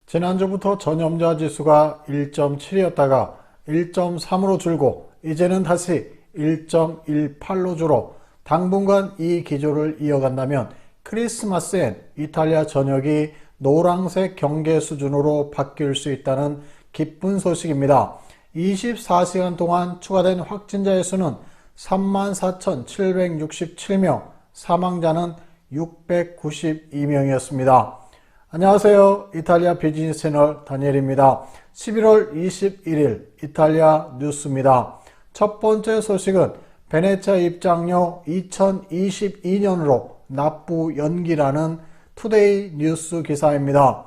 지난주부터 전염자 지수가 1.7이었다가 1.3으로 줄고 이제는 다시 1.18로 줄어 당분간 이 기조를 이어간다면 크리스마스엔 이탈리아 전역이 노란색 경계 수준으로 바뀔 수 있다는 기쁜 소식입니다. 24시간 동안 추가된 확진자의 수는 34,767명, 사망자는 692명이었습니다. 안녕하세요. 이탈리아 비즈니스 채널 다니엘입니다. 11월 21일 이탈리아 뉴스입니다. 첫 번째 소식은 베네치아 입장료 2022년으로 납부 연기라는 투데이 뉴스 기사입니다.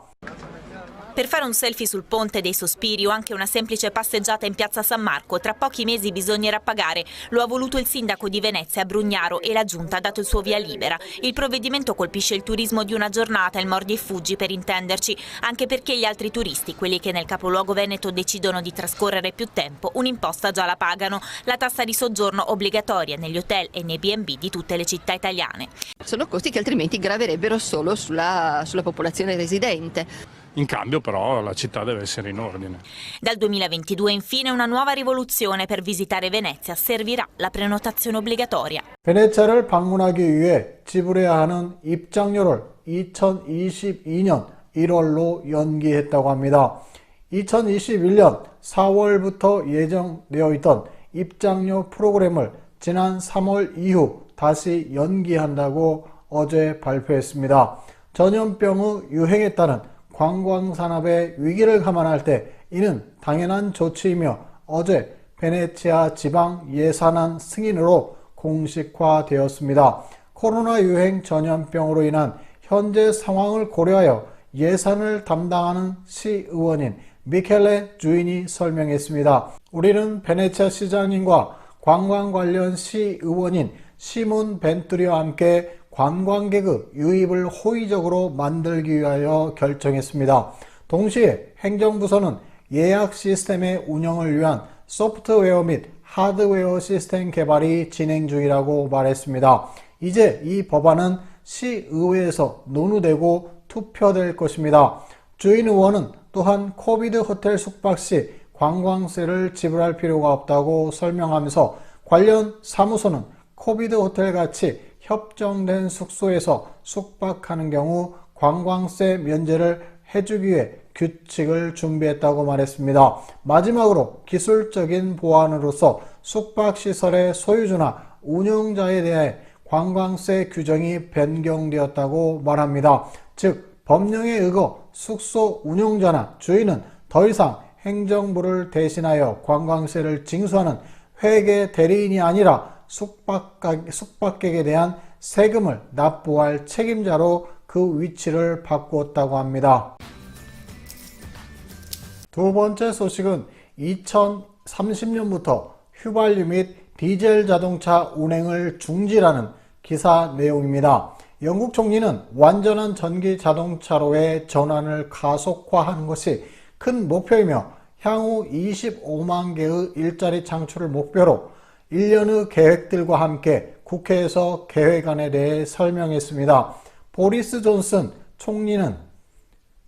Per fare un selfie sul Ponte dei Sospiri o anche una semplice passeggiata in piazza San Marco, tra pochi mesi bisognerà pagare. Lo ha voluto il sindaco di Venezia, Brugnaro, e la giunta ha dato il suo via libera. Il provvedimento colpisce il turismo di una giornata, il mordi e fuggi per intenderci, anche perché gli altri turisti, quelli che nel capoluogo veneto decidono di trascorrere più tempo, un'imposta già la pagano. La tassa di soggiorno obbligatoria negli hotel e nei B&B di tutte le città italiane. Sono costi che altrimenti graverebbero solo sulla popolazione residente. In cambio però la città deve essere in ordine. Dal 2022 infine una nuova rivoluzione per visitare Venezia. Servirà la prenotazione obbligatoria. 베네치아를 방문하기 위해 지불해야 하는 입장료를 2022년 1월로 연기했다고 합니다. 2021년 4월부터 예정되어 있던 입장료 프로그램을 지난 3월 이후 다시 연기한다고 어제 발표했습니다. 전염병의 유행에 따른 관광산업의 위기를 감안할 때 이는 당연한 조치이며 어제 베네치아 지방 예산안 승인으로 공식화되었습니다. 코로나 유행 전염병으로 인한 현재 상황을 고려하여 예산을 담당하는 시의원인 미켈레 주인이 설명했습니다. 우리는 베네치아 시장님과 관광 관련 시의원인 시몬 벤투리와 함께 관광객의 유입을 호의적으로 만들기 위하여 결정했습니다. 동시에 행정부서는 예약 시스템의 운영을 위한 소프트웨어 및 하드웨어 시스템 개발이 진행 중이라고 말했습니다. 이제 이 법안은 시의회에서 논의되고 투표될 것입니다. 주인 의원은 또한 코비드 호텔 숙박 시 관광세를 지불할 필요가 없다고 설명하면서 관련 사무소는 코비드 호텔 같이 협정된 숙소에서 숙박하는 경우 관광세 면제를 해주기 위해 규칙을 준비했다고 말했습니다. 마지막으로 기술적인 보완으로서 숙박시설의 소유주나 운영자에 대해 관광세 규정이 변경되었다고 말합니다. 즉 법령에 의거 숙소 운영자나 주인은 더 이상 행정부를 대신하여 관광세를 징수하는 회계 대리인이 아니라 숙박객에 대한 세금을 납부할 책임자로 그 위치를 바꾸었다고 합니다. 두 번째 소식은 2030년부터 휘발유 및 디젤 자동차 운행을 중지라는 기사 내용입니다. 영국 총리는 완전한 전기 자동차로의 전환을 가속화하는 것이 큰 목표이며 향후 25만 개의 일자리 창출을 목표로 1년의 계획들과 함께 국회에서 계획안에 대해 설명했습니다. 보리스 존슨 총리는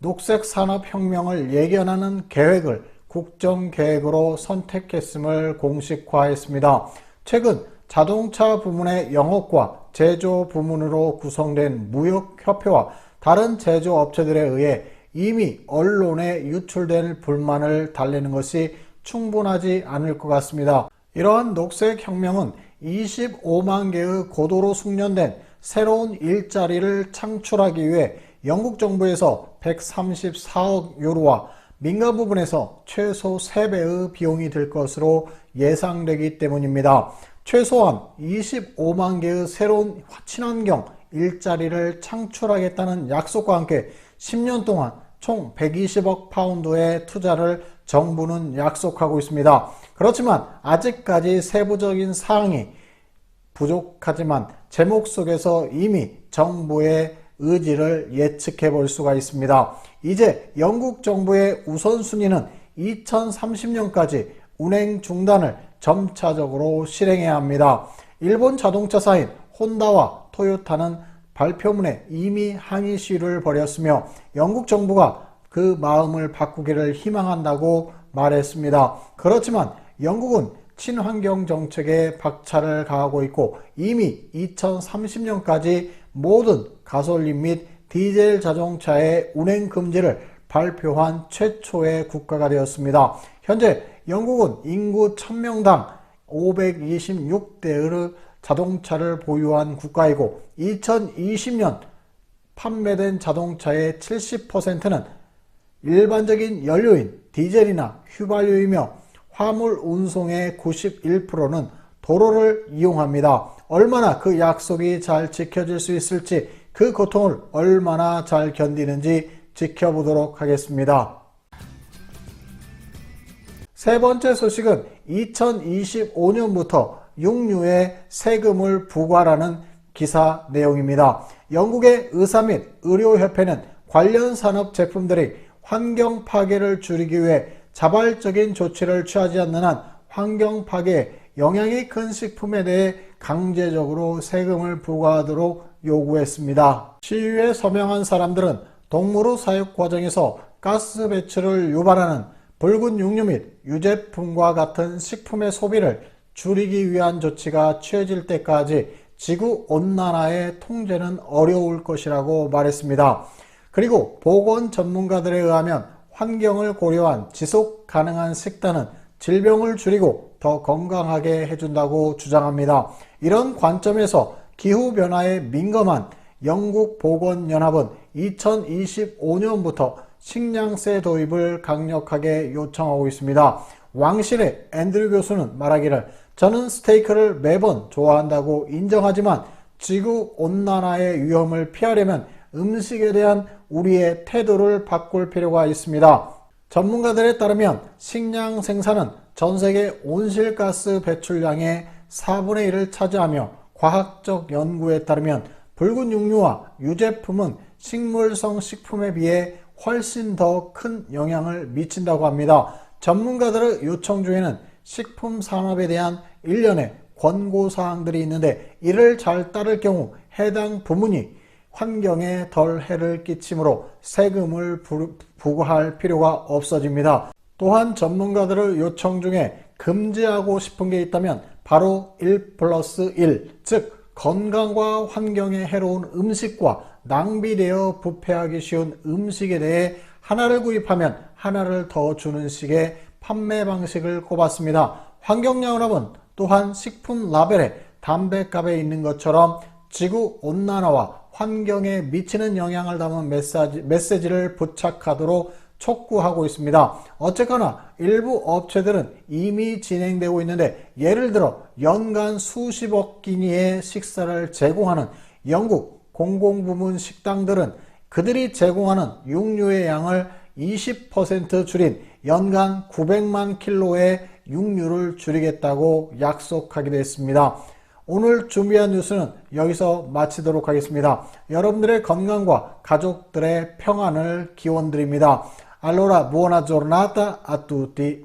녹색 산업혁명을 예견하는 계획을 국정계획으로 선택했음을 공식화했습니다. 최근 자동차 부문의 영업과 제조 부문으로 구성된 무역협회와 다른 제조업체들에 의해 이미 언론에 유출된 불만을 달래는 것이 충분하지 않을 것 같습니다. 이러한 녹색 혁명은 25만 개의 고도로 숙련된 새로운 일자리를 창출하기 위해 영국 정부에서 134억 유로와 민간 부분에서 최소 3배의 비용이 들 것으로 예상되기 때문입니다. 최소한 25만 개의 새로운 친환경 일자리를 창출하겠다는 약속과 함께 10년 동안 총 120억 파운드의 투자를 정부는 약속하고 있습니다. 그렇지만 아직까지 세부적인 사항이 부족하지만 제목 속에서 이미 정부의 의지를 예측해 볼 수가 있습니다. 이제 영국 정부의 우선순위는 2030년까지 운행 중단을 점차적으로 실행해야 합니다. 일본 자동차사인 혼다와 토요타는 발표문에 이미 항의 시위를 벌였으며 영국 정부가 그 마음을 바꾸기를 희망한다고 말했습니다. 그렇지만 영국은 친환경 정책에 박차를 가하고 있고 이미 2030년까지 모든 가솔린 및 디젤 자동차의 운행 금지를 발표한 최초의 국가가 되었습니다. 현재 영국은 인구 1000명당 526대의 자동차를 보유한 국가이고 2020년 판매된 자동차의 70%는 일반적인 연료인 디젤이나 휘발유이며 화물 운송의 91%는 도로를 이용합니다. 얼마나 그 약속이 잘 지켜질 수 있을지, 그 고통을 얼마나 잘 견디는지 지켜보도록 하겠습니다. 세 번째 소식은 2025년부터 육류에 세금을 부과하라는 기사 내용입니다. 영국의 의사 및 의료협회는 관련 산업 제품들이 환경 파괴를 줄이기 위해 자발적인 조치를 취하지 않는 한 환경 파괴에 영향이 큰 식품에 대해 강제적으로 세금을 부과하도록 요구했습니다. 시위에 서명한 사람들은 동물의 사육 과정에서 가스 배출을 유발하는 붉은 육류 및 유제품과 같은 식품의 소비를 줄이기 위한 조치가 취해질 때까지 지구 온난화의 통제는 어려울 것이라고 말했습니다. 그리고 보건 전문가들에 의하면 환경을 고려한 지속 가능한 식단은 질병을 줄이고 더 건강하게 해준다고 주장합니다. 이런 관점에서 기후변화에 민감한 영국 보건연합은 2025년부터 식량세 도입을 강력하게 요청하고 있습니다. 왕실의 앤드류 교수는 말하기를, 저는 스테이크를 매번 좋아한다고 인정하지만 지구 온난화의 위험을 피하려면 음식에 대한 우리의 태도를 바꿀 필요가 있습니다. 전문가들에 따르면 식량 생산은 전 세계 온실가스 배출량의 4분의 1을 차지하며 과학적 연구에 따르면 붉은 육류와 유제품은 식물성 식품에 비해 훨씬 더 큰 영향을 미친다고 합니다. 전문가들의 요청 중에는 식품 산업에 대한 일련의 권고사항들이 있는데 이를 잘 따를 경우 해당 부문이 환경에 덜 해를 끼치므로 세금을 부과할 필요가 없어집니다. 또한 전문가들의 요청 중에 금지하고 싶은 게 있다면 바로 1+1, 즉 건강과 환경에 해로운 음식과 낭비되어 부패하기 쉬운 음식에 대해 하나를 구입하면 하나를 더 주는 식의 판매 방식을 꼽았습니다. 환경연합은 또한 식품 라벨에 담뱃값에 있는 것처럼 지구 온난화와 환경에 미치는 영향을 담은 메시지를 부착하도록 촉구하고 있습니다. 어쨌거나 일부 업체들은 이미 진행되고 있는데, 예를 들어 연간 수십억 끼니의 식사를 제공하는 영국 공공부문 식당들은 그들이 제공하는 육류의 양을 20% 줄인 연간 900만 킬로의 육류를 줄이겠다고 약속하기도 했습니다. 오늘 준비한 뉴스는 여기서 마치도록 하겠습니다. 여러분들의 건강과 가족들의 평안을 기원드립니다. Allora, buona giornata a tutti.